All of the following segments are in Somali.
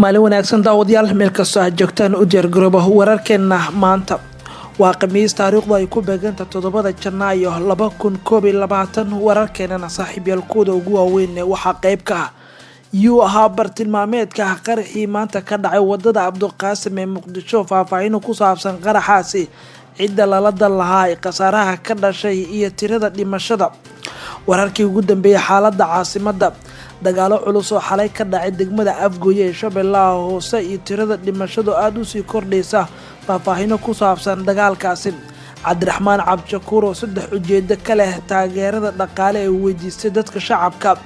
maalin wanaagsan daawadayaal meel kastoo aad joogtaan u diyaar garooba wararkeena maanta waa khamiis taariikhdu ay ku beeganta 7 Janaayo 2021 wararkeena saaxiibyaalkooda ugu waaweyn waxaa qayb ka ah yuu ahaa bartilmaameedka qaraxii maanta ka dhacay wadada Cabdiqaasim ee Muqdisho faahfaahin ku saabsan qaraxaasi cidda lala dal lahaa qasaaraha ka dhashay iyo tirada dhimashada wararkii ugu dambeeyay xaaladda caasimadda dagaalo culus oo xalay ka dhacay degmada Afgooye ee Shabeellaha Hoose iyo tirada dhimashadu aad u sii kordhaysa faahfaahin ku saabsan dagaalkaasi Cabdiraxmaan Cabdshakuur oo saddex ujeedo ka leh taageerada dhaqaale ee weydiistay dadka shacabka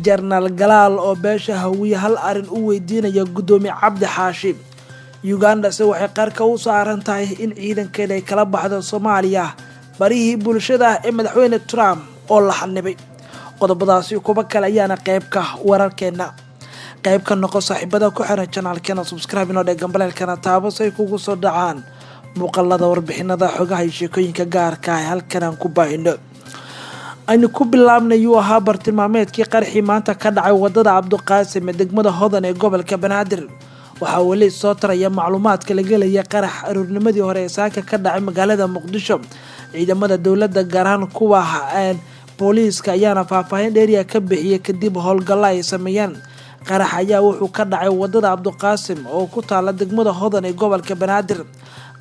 Jarnaal Galaal oo beesha Hawiye hal arin u weydiinaya gudoomiye Cabdi Xaashi Uganda waxay qarka u saaran tahay in ciidankeeda ay kala baxdo Soomaaliya barihii bulshada ee madaxweyne Trump oo la xanibay qodobadaasi kuba kale ayaana qayb ka wararkeena qayb ka noqo saaxiibada ku xiran channelkeena subscribe inoo dhegan balaalkana taabo say kugu soo dhacaan muuqaalada warbixinada xogaha iyo sheekooyinka gaarka ah halkan aan ku baahino aynu ku bilaabnay uu ahaa bartilmaameedkii qaraxii maanta ka dhacay wadada Cabdiqaasim ee degmada Hodan ee gobolka Banaadir waxaa wali soo taraya macluumaadka laga leeyahay qarax aroornimadii hore ee saaka ka dhacay magaalada Muqdisho ciidamada dawladda gaar ahaan kuwa booliiska ayaana faahfaahin dheeriya ka bixiyay kadib howlgalo ay sameeyeen qarax ayaa wuxuu ka dhacay wadada Cabdiqaasim oo ku taala degmada Hodan ee gobolka Banaadir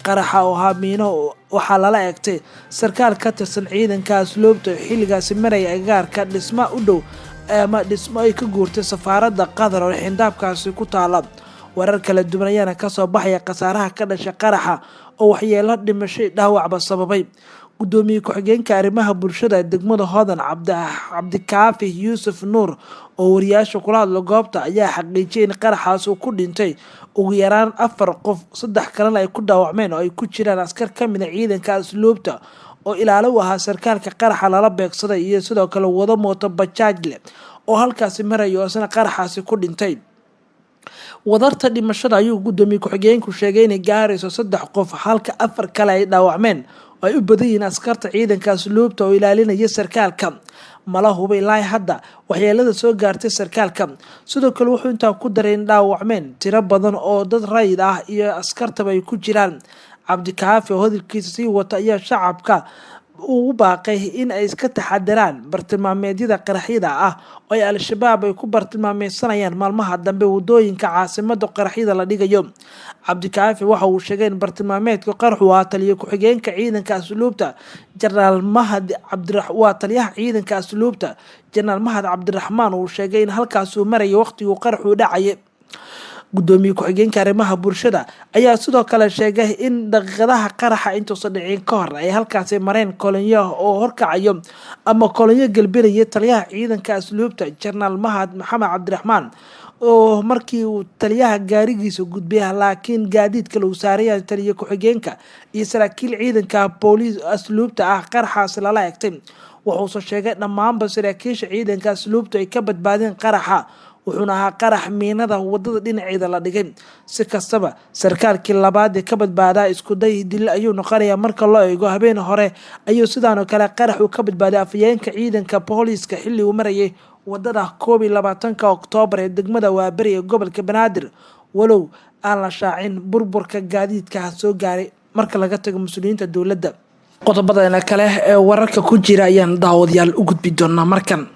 qaraxa oo haamiino waxaa lala eegtay sarkaal ka tirsan ciidanka asluubta xilligaasi maray agaarka dhisma u dhow ama dhismo ay ka guurtay safaaradda Qatar oo xindaabkaasi ku taala warar kala duwan ayaana ka soo baxaya qasaaraha ka dhashay qaraxa oo waxyeelo dhimasho dhaawacba sababay gudoomiye ku-xigeenka arrimaha bulshada degmada Hodan Cabdikaafi Yuusuf Nuur oo wariyaasha kula hadla goobta ayaa xaqiijiyay in qaraxaas uu ku dhintay ugu yaraan 4 qof 3 kalena ay ku dhaawacmeen oo ay ku jiraan askar ka mid ah ciidanka asluubta oo ilaalo u ahaa sarkaalka qaraxa lala beegsaday iyo sidoo kale wado mooto bajaaj leh oo halkaasi marayo isna qaraxaasi ku dhintay wadarta dhimashada ayuu gudoomiye ku-xigeenku sheegay in gaarayso 3 qof halka 4 kale ay dhaawacmeen ay u badan yihiin askarta ciidanka asluubta oo ilaalinaya sarkaalka mala huba ilaa hadda waxyeelada soo gaartay sarkaalka sidoo kale wuxuu intaa ku daray in dhaawacmeen tiro badan oo dad rayid ah iyo askartaba ay ku jiraan Cabdikaafi oo hadalkiisa sii wata ayaa shacabka uu baaqay in ay iska taxadaraan bartilmaameedyada qaraxyada ah oo ay al-shabaab ay ku bartilmaameysanayaan maalmaha dambe wadooyinka caasimadda qaraxyada la dhigayo Cabdikaafi waxa uu sheegay in bartilmaameedka qaraxu waa taliye ku-xigeenka ciidanka asluubta Jarnaal Mahad Cabdiraxmaan uu sheegay in halkaas uu maray waqtigii qaraxu dhacay gudoomiye ku-xigeenka arrimaha bulshada ayaa sidoo kale sheegay in daqiiqadaha qaraxa intuusan dhicin ka hor ay halkaasi mareen kolonyo oo horkacayo ama kolonyo galbinaya taliyaha ciidanka asluubta Jarnaal Mahad Maxamed Cabdiraxmaan oo markii uu taliyaha gaarigiisa gudbiyay laakiin gaadiidka lagu saarayay taliye ku-xigeenka iyo saraakiil ciidanka booliis asluubta ah qaraxaas lala eegtay wuxuu sheegay dhammaanba saraakiisha ciidanka asluubta ay ka badbaadeen qaraxa wuxuuna ahaa qarax miinada wadada dhinaceeda la dhigay si kastaba sarkaalkii labaad ee ka badbaadaa isku day dil ayuu noqonayaa marka loo eego habeen hore ayuu sidoo kale qarax uu ka badbaaday afyeenka ciidanka booliiska xilli uu marayay wadada 22 Oktoobar ee degmada Waaberi ee gobolka Banaadir walow aan la shaacin burburka gaadiidka soo gaaray marka laga tago mas'uuliyiinta dawladda qodobada kale ee wararka ku jira ayaan daawadayaal u gudbi doonaa markan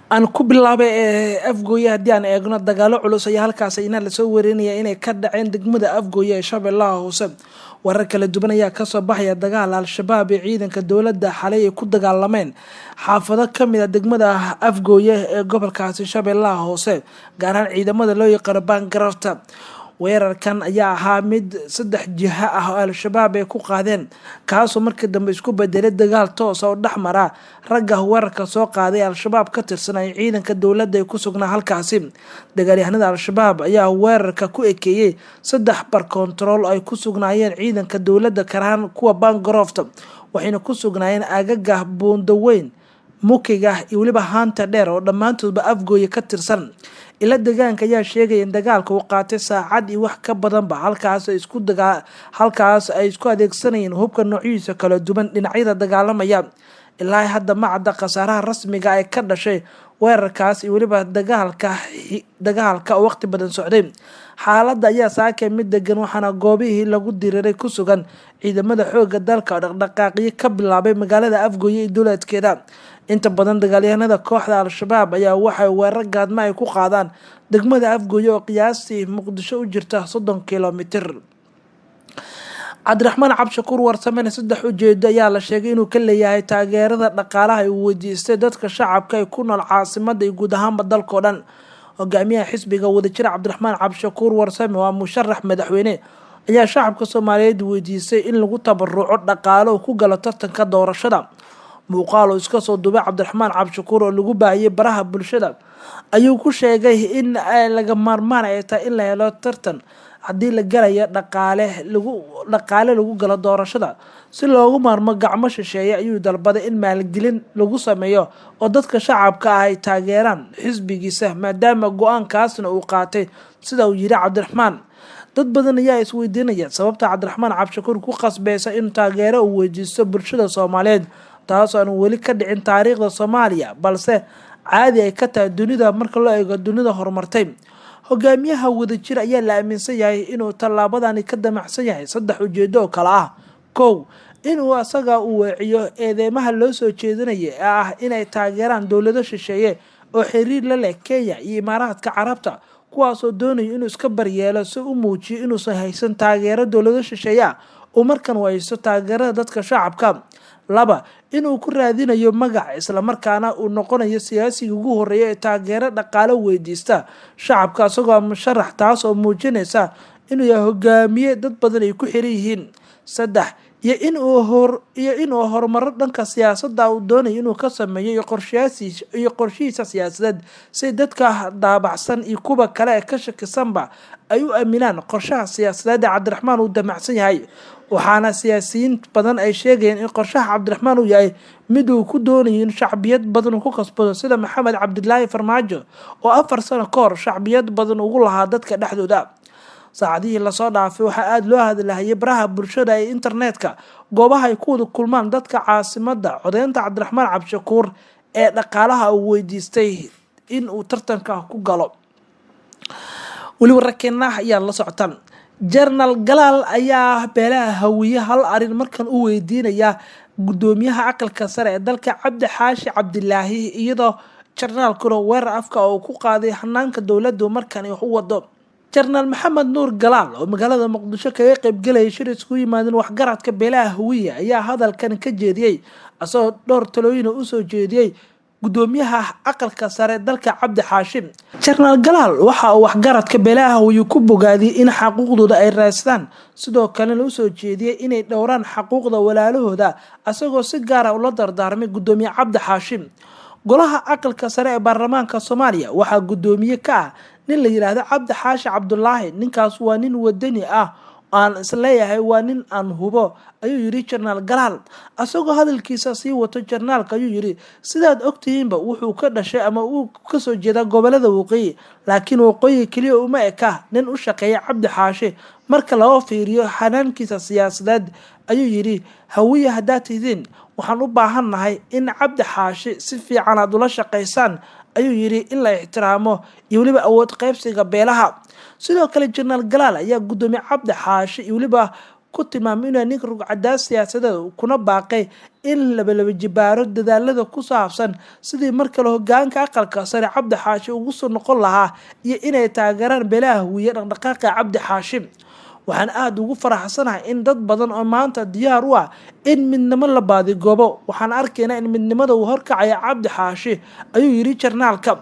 aan ku bilaabay Afgooye haddii aan eegno dagaalo culus ayaa halkaas la soo wareynaya inay ka dhaceen degmada Afgooye ee Shabeellaha Hoose warar kala duwan ayaa ka soo baxaya dagaal al-shabaab ee ciidanka dawladda xalay ay ku dagaalameen xaafado ka mid ah degmada Afgooye ee gobolkaasi Shabeellaha Hoose gaar ahaan ciidamada loo yaqaan Bangarafta weerarkan ayaa ahaa mid 3 jiha ah oo al-shabaab ay ku qaadeen kaasoo markii dambe isku bedelay dagaal toos ah oo dhaxmara ragga weerarka soo qaaday al-shabaab ka tirsan ay ciidanka dawladda ay ku sugnaa halkaasi dagaalyahanada al-shabaab ayaa weerarka ku ekeeyay 3 bar control ay ku sugnaayeen ciidanka dawladda karaan kuwa Bangarafta waxayna ku sugnaayeen aagaga Buundaweyn Mukiga iyo waliba Haanta Dheer oo dhammaantoodba Afgooye ka tirsan ila deegaanka ayaa sheegay in dagaalka uu qaatay saacad iyo wax ka badanba halkaas ay isku adeegsanayeen hubka noocyadiisa kala duwan dhinacyada dagaalamaya ilaa hadda ma cadda khasaaraha rasmiga ay ka dhashay weerarkaas iyo weliba dagaalka oo waqti badan socday. Xaaladda ayaa saakay mid degan waxaana goobihii lagu diriiray ku sugan ciidamada xoogga dalka oo dhaqdhaqaaqyo ka bilaabay magaalada Afgooye iyo duleedkeeda. Inta badan dagaalyahanada kooxda Al-Shabaab ayaa waxay weerar gaadma ay ku qaadaan degmada Afgooye oo qiyaastii Muqdisho u jirta 30 kiiloomitir. Cabdiraxmaan Cabshakuur Warsame 3 ujeedo ayaa la sheegay inuu ka leeyahay taageerada dhaqaalaha uu weydiistay dadka shacabka ee ku nool caasimadda iyo guud ahaanba dalka oo dhan. Hogaamiyaha xisbiga wadajir Cabdiraxmaan Cabshakuur Warsame waa musharax madaxweyne ayaa shacabka Soomaaliyeed weydiistay in lagu tabaruco dhaqaale oo ku galo tartanka doorashada. Muuqaal oo iska soo duubay Cabdiraxmaan Cabshakuur oo lagu baahiyay baraha bulshada ayuu ku sheegay in laga maarmaan ay tahay in la helo tartan haddii la galayo dhaqaale lagu galo doorashada si loogu maarmo gacmo shisheeye. Ayuu dalbaday in maalgelin lagu sameeyo oo dadka shacabka ah ay taageeraan xisbigiisa maadaama go-aankaasna uu qaatay sida uu yiri Cabdiraxmaan. Dad badan ayaa isweydiinaya sababta Cabdiraxmaan Cabshakuur ku qasbaysa in taageero uu weydiisto bulshada Soomaaliyeed taas oo aan weli ka dhicin taariikhda Soomaaliya balse caadi ay ka tahay dunida marka loo eego dunida horumartay. Hogaamiyaha wadajir ayaa la aaminsan yahay inuu tallaabadani ka damacsan yahay 3 ujeedo oo kala ah. 1. Inuu asaga u weeciyo eedeymaha loo soo jeedinayay ee ah inay taageeraan dowlado shisheeye oo xiriir la leh Kenya iyo Imaaraadka Carabta kuwaas oo doonaya inuu iska baryeelo si uu muujiyo inuusan haysan taageero dowlado shisheeye oo markan wayso taageerada dadka shacabka. 2. Inuu ku raadinayo magac isla markaana uu noqonayo siyaasiga ugu horeeya ee taageero dhaqaale weydiista shacabka asagoo musharax taas oo muujinaysa inuu yahay hogaamiye dad badan ay ku xiran yihiin. 3. inuu horumaro dhanka siyaasadda uu doonayo inuu ka sameeyo qorshihiisa siyaasadeed si dadka daabacsan iyo kuwa kale ee ka shakisanba ay u aaminaan qorshaha siyaasadeed ee Cabdiraxmaan uu damacsan yahay. Waxaana siyaasiyiin badan ay sheegayeen in qorshaha Cabdiraxmaan uu yahay mid uu ku doonayo in shacbiyad badan ku kasbado sida Maxamed Cabdilaahi Farmaajo oo 4 sano ka hor shacbiyad badan ugu lahaa dadka dhexdooda. Saacadihii la soo dhaafay waxaa aad loo hadlayay baraha bulshada ee internetka goobaha ay ku wada kulmaan dadka caasimadda codeynta Cabdiraxmaan Cabshakuur ee dhaqaalaha uu weydiistay in uu tartanka ku galo. weli wararkeena ayaa la socotaan. General Galaal ayaa beelaha hawiye hal arin markan u weydiinaya gudoomiyaha aqalka sare ee dalka Cabdi Xaashi Cabdilaahi iyadoo generalkuna weerar afka oo ku qaaday hanaanka dowladda markan ay u wado. General Maxamed Nuur Galaal oo magaalada Muqdisho kaga qayb galay shir isku yimaadeen waxgaradka beelaha hawiye ayaa hadalkan ka jeediyay asoo dhowr talooyin u soo jeediyay gudoomiyaha aqalka sare dalka Cabdi Xaashi. General Galaal waxa uu waxgaradka beelaha hawiye ku bogaadiyay in xuquuqdooda ay raastaan sidoo kale uu soo jeediyay inay dhowraan xuquuqda walaalahooda asagoo si gaar ah ula dardaarmay gudoomiye Cabdi Xaashi. Golaha aqalka sare ee baarlamaanka Soomaaliya waxaa gudoomiye ka ah nin la yiraahdo Cabdi Xaashi Cabdulaahi. Ninkaas waa nin wadani ah aan isleeyahay waa nin aan hubo ayuu yiri General Galaal asagoo hadalkiisa sii wato. Generalka ayuu yiri sidaad ogtihiinba wuxuu ka dhashay ama uu ka soo jeeda gobolada waqooyi laakiin waqooyi kaliya uma eka nin u shaqeeya Cabdi Xaashi marka loo fiiriyo xanaankiisa siyaasadeed. Ayuu yiri hawiye haddaad tihiin waxaan u baahanahay in Cabdi Xaashi si fiican aad ula shaqeysaan ayuu yiri in la ixtiraamo iyo waliba awood qaybsiga beelaha. Sidoo kale General Galaal ayaa gudoomiye Cabdi Xaashi iyo waliba ku tilmaamay inuu nin rugcadaas siyaasadeed kuna baaqay in laba jibaaro dadaalada ku saabsan sidii marka la hoggaanka aqalka sare Cabdi Xaashi ugu soo noqon lahaa iyo inay taageeraan beelaha hawiye dhaqdhaqaaqa Cabdi Xaashi. waxaan aad ugu faraxsanahay in dad badan oo maanta diyaar u ah in midnimo la baadigoobo. waxaan arkaynaa in midnimada uu horkacaya Cabdi Xaashi ayuu yiri jarnaalka.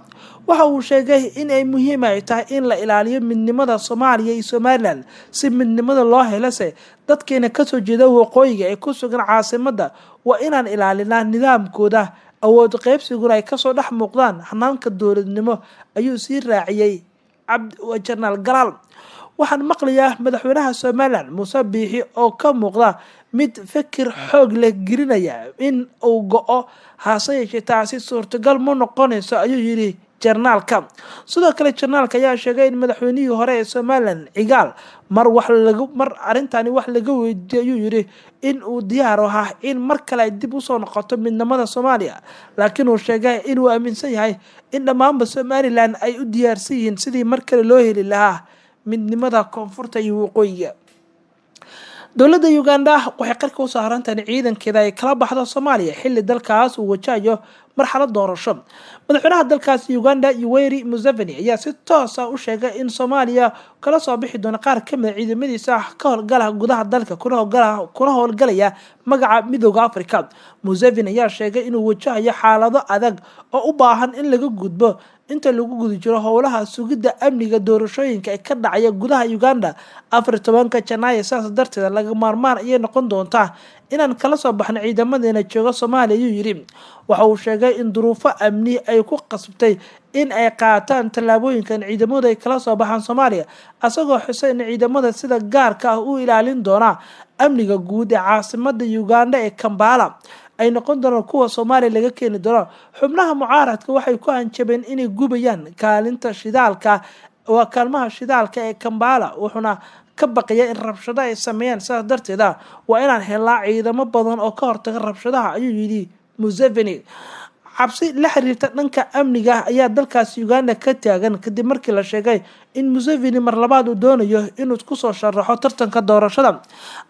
waxa uu sheegay in ay muhiim ay tahay in la ilaaliyo midnimada Soomaaliya iyo Somaliland si midnimada loo helase dadkeena ka soo jeeda waqooyiga ee ku sugan caasimadda waa inaan ilaalinaa nidaamkooda awood qaybsiguna ay ka soo dhex muuqdaan hanaanka dowladnimo ayuu sii raaciyay General Galaal. waxaan maqlayaa madaxweynaha Somaliland Muuse Biixi oo ka muuqda mid fikir xoog leh gelinaya in uu go'o hase yeeshee taasi suurtagal ma noqonayso ayuu yiri jarnaalka. Sidoo kale jarnaalka ayaa sheegay in madaxweynihii hore ee Somaliland Cigaal mar arintani wax laga weydiiyay ayuu yiri in uu diyaar u ahaa in mar kale dib u soo noqoto midnimada Soomaaliya, laakiin uu sheegay in uu aaminsan yahay in dhammaanba Somaliland ay u diyaarsan yihiin sidii mar kale loo heli lahaa midnimada koonfurta iyo waqooyiga. dowladda Uganda waxay qarka u saaran tahay ciidankeeda ay kala baxdo Soomaaliya xilli dalkaas uu wajahayo marxalad doorasho. madaxweynaha dalkaas Uganda Yoweri Museveni ayaa si toos ah u sheegay in Soomaaliya kala soo bixi doono qaar ka mid ah ciidamadiisa ka howlgala gudaha dalka kuna howlgalaya magaca Midowga Afrika. Museveni ayaa sheegay inuu wajahayo xaalado adag oo u baahan in laga gudbo inta lagu guda jiro howlaha sugidda amniga doorashooyinka ee ka dhacaya gudaha Uganda 14 Janaayo. Saas darteed laga maarmaan ayay noqon doontaa inaan kala soo baxno ciidamadeena jooga Soomaaliya ayuu yiri. waxa uu sheegay in duruufo amni ay ku qasbtay in ay qaataan tallaabooyinkan ciidamadu ay kala soo baxaan Soomaaliya, asagoo xusay in ciidamada sida gaarka ah u ilaalin doona amniga guud ee caasimadda Uganda ee Kampala ay noqon doonaan kuwa Soomaaliya laga keeni doono. xubnaha mucaaradka waxay ku hanjabeen inay gubayaan kaalmaha shidaalka ee Kampala, wuxuuna ka baqaya in rabshado ay sameeyaan. sidaas darteed waa inaan helnaa ciidamo badan oo ka hortaga rabshadaha ayuu yidhi Museveni. cabsi la xiriirta dhanka amniga ayaa dalkaas Uganda ka taagan kadib markii la sheegay in Museveni mar labaad uu doonayo inuu ku soo sharaxo tartanka doorashada.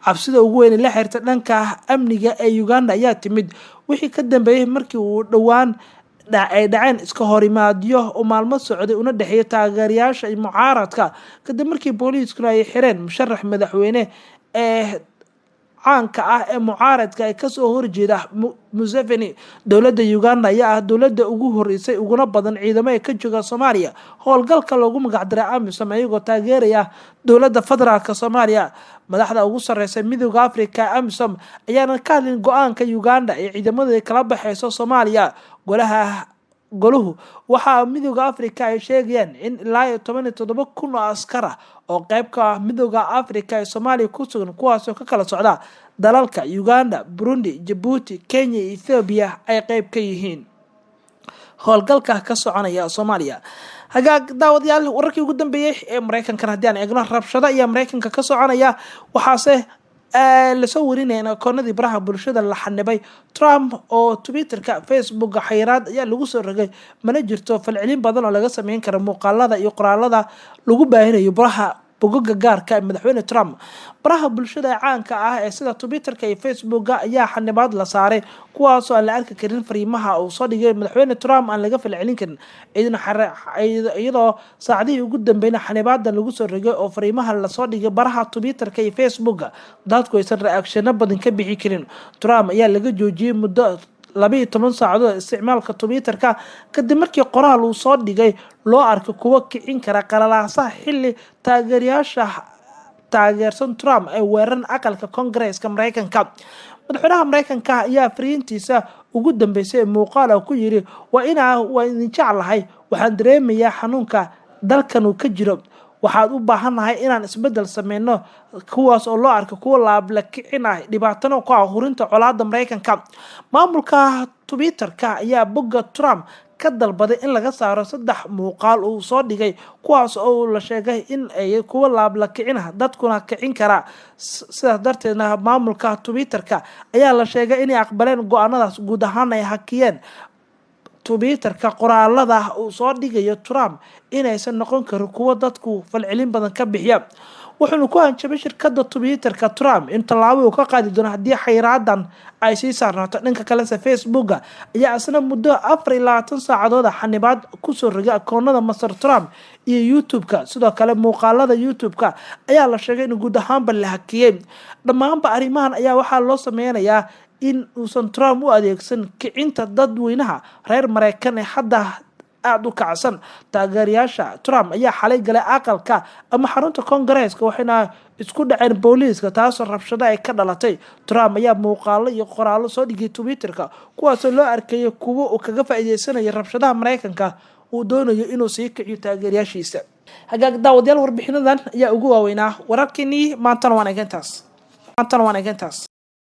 cabsida ugu weyn la xiriirta dhanka amniga ee Uganda ayaa timid wixii ka dambeeyay markii uu dhawaan ay dhaceen iska horimaadyo oo maalmo socday una dhaxeeyay taageerayaasha iyo mucaaradka kadib markii booliisku ay xireen musharax madaxweyne ee caanka ah ee mucaaradka ay kasoo horjeeda Museveni. dowladda Uganda ayaa ah dowladda ugu horeysay uguna badan ciidamo ee ka jooga Soomaaliya howlgalka loogu magac daray AMISOM iyagoo taageeraya dowladda federaalka Soomaaliya. madaxda ugu sareysa Midowga Afrika AMISOM ayaana ka hadlin go'aanka Uganda ee ciidamada kala baxayso Soomaaliya. goluhu waxa Midowga Afrika ay sheegayaan in ilaa 17,000 oo askar ah oo qayb ka ah Midowga Afrika ee Soomaaliya ku sugan kuwaas oo ka kala socda dalalka Uganda, Burundi, Djibouti, Kenya iyo Ethiopia ay qayb ka yihiin howlgalka ka soconaya Soomaaliya. hagaag daawadayaal wararkii ugu dambeeyay ee Mareykanka haddii aan eegno rabshado iyo Mareykanka ka soconaya waxaase la soo warinayna akoonadii baraha bulshada la xanibay. Trump oo Twitterka, Facebook xayiraad ayaa lagu soo rogay, mana jirto falcelin badan oo laga sameyn karo muuqaalada iyo qoraalada lagu baahinayo baraha bogagga gaarka madaxweyne Trump. baraha bulshada caanka ah ee sida Twitterka iyo Facebook ayaa xanibaad la saaray kuwaas oo aan la arki karin fariimaha uu soo dhigay madaxweyne Trump aan laga falcelin karin iyadoo saacadihii ugu dambeeyay xanibaadda lagu soo rogay oo fariimaha la soo dhigay baraha Twitterka iyo Facebook dadku aysan reaction badan ka bixi karin. Trump ayaa laga joojiyay muddo 12 saacadood isticmaalka Twitterka kadib markii qoraal uu soo dhigay loo arkay kuwa kicin kara qalalaasaha xilli taageerayaasha taageersan Trump ay weerareen aqalka Congress-ka Mareykanka. madaxweynaha Mareykanka ayaa fariintiisa ugu dambeysay muuqaal ku yiri waa idin jeclahay, waxaan dareemayaa xanuunka dalkan uu ka jiro, waxaad u baahanahay inaan isbedel sameyno kuwaas oo loo arko kuwa laabla kicin ah dhibaatano ku ah hurinta colaadda Mareykanka. maamulka Twitterka ayaa bogga Trump ka dalbaday in laga saaro 3 muuqaal uu soo dhigay kuwaas oo la sheegay in ay kuwa laabla kicin ah dadkuna kicin kara. sidaas darteedna maamulka Twitterka ayaa la sheegay inay aqbaleen go'aanadaas guud ahaan ay hakiyeen Twitterka qoraalada uu soo dhigayo Trump inaysan noqon karin kuwa dadku falcelin badan ka bixiya. wuxuuna ku hanjabay shirkadda Twitterka Trump in tallaabo uu ka qaadi doono haddii xayraadan ay sii saarnaato. dhanka kale Facebook ayaa asna muddo 24 saacadood xanibaad ku soo rogay akoonada Mr. Trump iyo YouTube-ka. sidoo kale muuqaalada YouTube-ka ayaa la sheegay in guud ahaanba la hakiyay. dhammaanba arrimahan ayaa waxaa loo sameynayaa in uusan Trump u adeegsan kicinta dadweynaha reer Mareykan ee hadda aad u kacsan. taageerayaasha Trump ayaa xalay galay aqalka ama xarunta Congress-ka waxayna isku dhaceen booliiska taasoo rabshado ay ka dhalatay. Trump ayaa muuqaalo iyo qoraallo soo dhigay Twitterka kuwaas oo loo arkay kuwo uu kaga faa'iideysanaya rabshadaha Mareykanka uu doonayo inuu sii kiciyo taageerayaashiisa. hagaag daawadayaal warbixinadan ayaa ugu waaweynaa wararkeenii maantana waan eegantaas